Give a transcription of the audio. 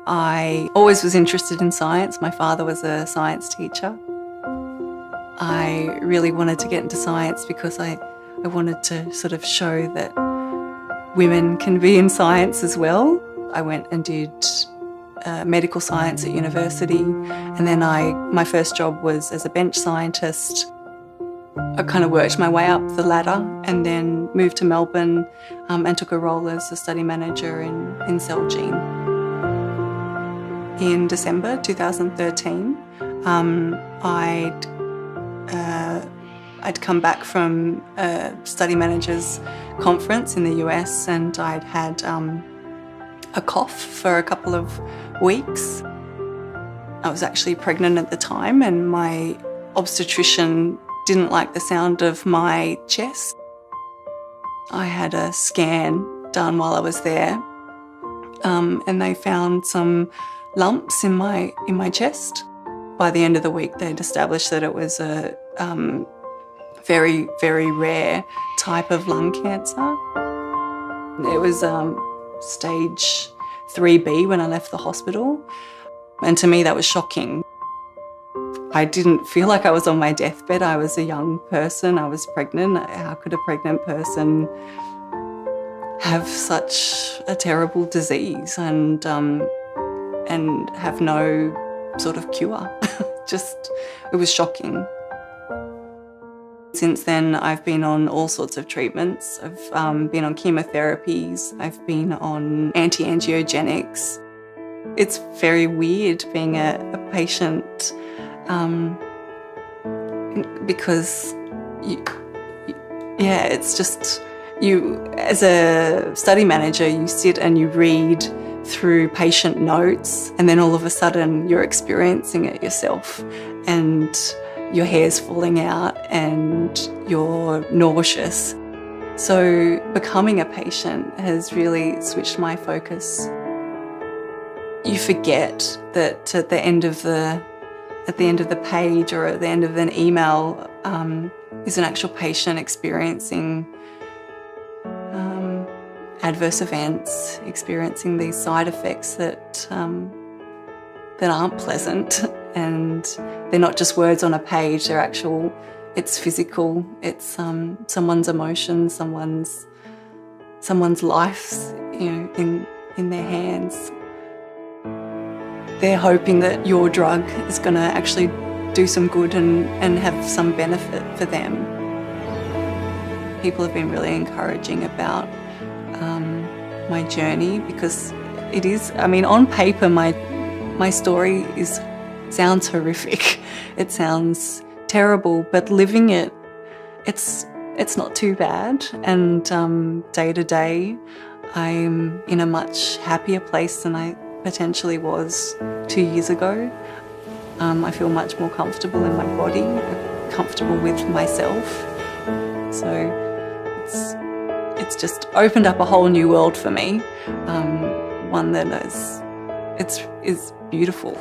I always was interested in science. My father was a science teacher. I really wanted to get into science because I wanted to sort of show that women can be in science as well. I went and did medical science at university, and then my first job was as a bench scientist. I kind of worked my way up the ladder and then moved to Melbourne and took a role as a study manager in cell gene. In December 2013, I'd come back from a study managers conference in the US, and I'd had a cough for a couple of weeks. I was actually pregnant at the time, and my obstetrician didn't like the sound of my chest. I had a scan done while I was there, and they found some lumps in my chest. By the end of the week, they'd established that it was a very, very rare type of lung cancer. It was stage 3B when I left the hospital, and to me that was shocking. I didn't feel like I was on my deathbed. I was a young person, I was pregnant. How could a pregnant person have such a terrible disease and have no sort of cure? It was shocking. Since then, I've been on all sorts of treatments. I've been on chemotherapies, I've been on anti-angiogenics. It's very weird being a patient because it's just, as a study manager, you sit and you read through patient notes, and then all of a sudden you're experiencing it yourself, and your hair's falling out and you're nauseous. So becoming a patient has really switched my focus. You forget that at the end of the page or at the end of an email is an actual patient experiencing adverse events, experiencing these side effects that aren't pleasant, and they're not just words on a page, they're actual, it's physical, it's someone's emotions, someone's life, in their hands. They're hoping that your drug is going to actually do some good and have some benefit for them. People have been really encouraging about my journey, because it is, on paper my story sounds horrific. It sounds terrible, but living it's not too bad. And day to day, I'm in a much happier place than I potentially was 2 years ago. I feel much more comfortable in my body, comfortable with myself. So it's just opened up a whole new world for me, one that is beautiful.